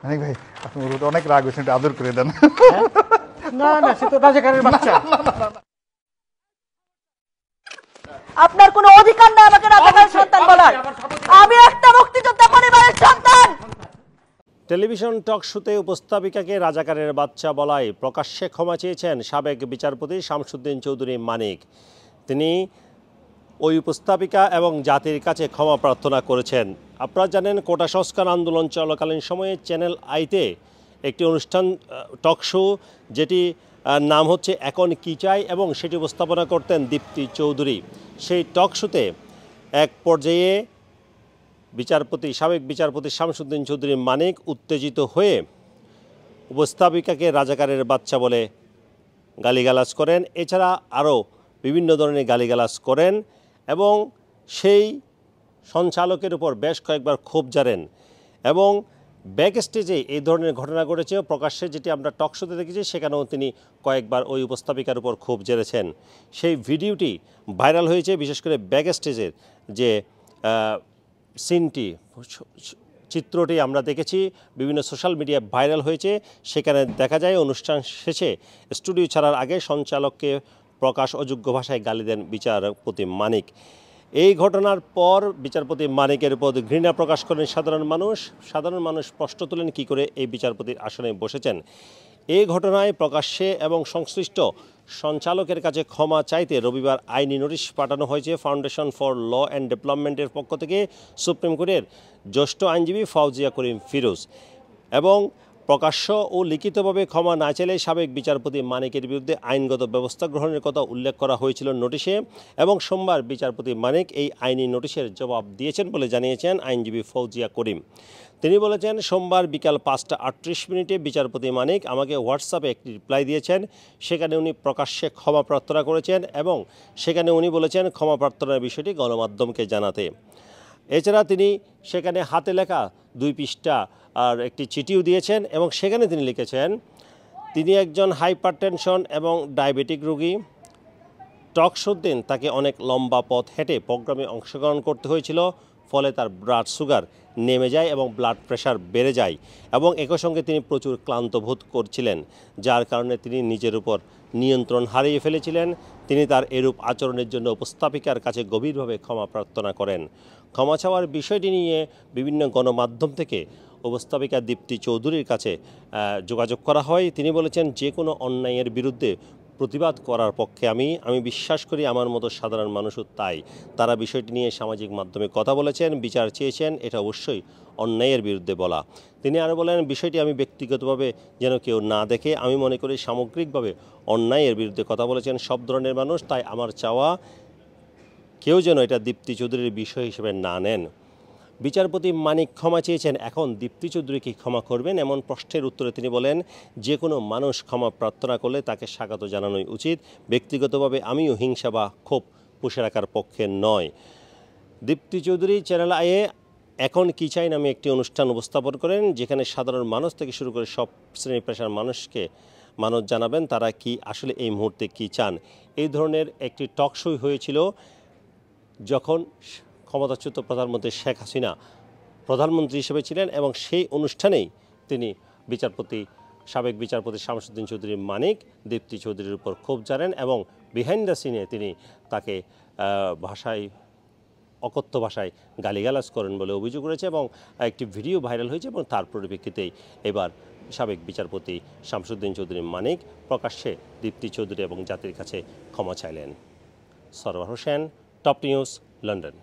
মানিক ভাই আপনি অনেক রাগ হয়েছেন, একটু আদর করে দেন। না না, সে তো রাজাকারের বাচ্চা। আপনার কোনো অধিকার নেই আমাকে রাজাকারের সন্তান বলার। আমি একটা মুক্তিযোদ্ধা পরিবারের সন্তান। টেলিভিশন টক শোতে উপস্থাপিকাকে রাজাকারের বাচ্চা বলায় প্রকাশ্যে ক্ষমা চেয়েছেন সাবেক বিচারপতি শামসুদ্দিন চৌধুরী মানিক। তিনি ওই উপস্থাপিকা এবং জাতির কাছে ক্ষমা প্রার্থনা করেছেন। আপনারা জানেন, কোটা সংস্কার আন্দোলন চলাকালীন সময়ে চ্যানেল আইতে একটি অনুষ্ঠান টক শো, যেটি নাম হচ্ছে এখন কি চাই, এবং সেটি উপস্থাপনা করতেন দীপ্তি চৌধুরী। সেই টক শোতে এক পর্যায়ে সাবেক বিচারপতি শামসুদ্দিন চৌধুরী মানিক উত্তেজিত হয়ে উপস্থাপিকাকে রাজাকারের বাচ্চা বলে গালিগালাজ করেন। এছাড়া আরও বিভিন্ন ধরনের গালিগালাজ করেন এবং সেই সঞ্চালকের উপর বেশ কয়েকবার ক্ষোভ ঝাড়েন। এবং ব্যাক স্টেজে এই ধরনের ঘটনা ঘটেছে, প্রকাশ্যে যেটি আমরা টক শোতে দেখেছি সেখানেও তিনি কয়েকবার ওই উপস্থাপিকার উপর ক্ষোভ ঝেড়েছেন। সেই ভিডিওটি ভাইরাল হয়েছে, বিশেষ করে ব্যাক স্টেজের যে সিনটি, চিত্রটি আমরা দেখেছি, বিভিন্ন সোশ্যাল মিডিয়ায় ভাইরাল হয়েছে। সেখানে দেখা যায় অনুষ্ঠান শেষে স্টুডিও ছাড়ার আগে সঞ্চালককে প্রকাশ অযোগ্য ভাষায় গালি দেন বিচারপতি মানিক। এই ঘটনার পর বিচারপতি মানিকের উপর ঘৃণা প্রকাশ করেন সাধারণ মানুষ প্রশ্ন তোলেন কী করে এই বিচারপতির আসনে বসেছেন। এই ঘটনায় প্রকাশ্যে এবং সংশ্লিষ্ট সঞ্চালকের কাছে ক্ষমা চাইতে রবিবার আইনি নোটিশ পাঠানো হয়েছে ফাউন্ডেশন ফর ল অ্যান্ড ডেভেলপমেন্টের পক্ষ থেকে সুপ্রিম কোর্টের জ্যেষ্ঠ আইনজীবী ফাউজিয়া করিম ফিরোজ। এবং প্রকাশ্য ও লিখিতভাবে ক্ষমা না চাইলে সাবেক বিচারপতি মানিকের বিরুদ্ধে আইনগত ব্যবস্থা গ্রহণের কথা উল্লেখ করা হয়েছিল নোটিশে। এবং সোমবার বিচারপতি মানিক এই আইনি নোটিশের জবাব দিয়েছেন বলে জানিয়েছেন আইনজীবী ফাউজিয়া করিম। তিনি বলেছেন, সোমবার বিকাল 5:38 বিচারপতি মানিক আমাকে হোয়াটসঅ্যাপে একটি রিপ্লাই দিয়েছেন। সেখানে উনি প্রকাশ্যে ক্ষমা প্রার্থনা করেছেন এবং সেখানে উনি বলেছেন ক্ষমা প্রার্থনার বিষয়টি গণমাধ্যমকে জানাতে। এছাড়া তিনি সেখানে হাতে লেখা 2 পৃষ্ঠা আর একটি চিঠিও দিয়েছেন এবং সেখানে তিনি লিখেছেন, তিনি একজন হাইপারটেনশন এবং ডায়াবেটিক রোগী। টক শোর দিন তাকে অনেক লম্বা পথ হেঁটে প্রোগ্রামে অংশগ্রহণ করতে হয়েছিল, ফলে তার ব্লাড সুগার নেমে যায় এবং ব্লাড প্রেশার বেড়ে যায় এবং একই সঙ্গে তিনি প্রচুর ক্লান্ত বোধ করছিলেন, যার কারণে তিনি নিজের উপর নিয়ন্ত্রণ হারিয়ে ফেলেছিলেন। তিনি তার এরূপ আচরণের জন্য উপস্থাপিকার কাছে গভীরভাবে ক্ষমা প্রার্থনা করেন। ক্ষমা চাওয়ার বিষয়টি নিয়ে বিভিন্ন গণমাধ্যম থেকে উপস্থাপিকা দীপ্তি চৌধুরীর কাছে যোগাযোগ করা হয়। তিনি বলেছেন, যে কোনো অন্যায়ের বিরুদ্ধে প্রতিবাদ করার পক্ষে আমি বিশ্বাস করি আমার মতো সাধারণ মানুষও তাই। তারা বিষয়টি নিয়ে সামাজিক মাধ্যমে কথা বলেছেন, বিচার চেয়েছেন, এটা অবশ্যই অন্যায়ের বিরুদ্ধে বলা। তিনি আরও বলেন, বিষয়টি আমি ব্যক্তিগতভাবে যেন কেউ না দেখে, আমি মনে করি সামগ্রিকভাবে অন্যায়ের বিরুদ্ধে কথা বলেছেন সব ধরনের মানুষ, তাই আমার চাওয়া কেউ যেন এটা দীপ্তি চৌধুরীর বিষয় হিসেবে না নেন। বিচারপতি মানিক ক্ষমা চেয়েছেন, এখন দীপ্তি চৌধুরী কি ক্ষমা করবেন এমন প্রশ্নের উত্তরে তিনি বলেন, যে কোনো মানুষ ক্ষমা প্রার্থনা করলে তাকে স্বাগত জানানোই উচিত। ব্যক্তিগতভাবে আমিও হিংসা বা ক্ষোভ পুষে রাখার পক্ষে নয়। দীপ্তি চৌধুরী চ্যানেল আইয়ে এখন কি চাই নামে একটি অনুষ্ঠান উপস্থাপন করেন, যেখানে সাধারণ মানুষ থেকে শুরু করে সব শ্রেণী পেশার মানুষ জানাবেন তারা কি আসলে এই মুহূর্তে কি চান। এই ধরনের একটি টক শো হয়েছিল যখন ক্ষমতাচ্যুত প্রধানমন্ত্রী শেখ হাসিনা প্রধানমন্ত্রী হিসেবে ছিলেন, এবং সেই অনুষ্ঠানেই তিনি সাবেক বিচারপতি শামসুদ্দিন চৌধুরী মানিক দীপ্তি চৌধুরীর উপর ক্ষোভ ঝাড়েন এবং বিহাইন্ড দ্য সিনে তিনি তাকে অকথ্য ভাষায় গালিগালাজ করেন বলে অভিযোগ রয়েছে এবং একটি ভিডিও ভাইরাল হয়েছে। এবং তার পরিপ্রেক্ষিতেই এবার সাবেক বিচারপতি শামসুদ্দিন চৌধুরী মানিক প্রকাশ্যে দীপ্তি চৌধুরী এবং জাতির কাছে ক্ষমা চাইলেন। Sarwar Hossain, top news, London.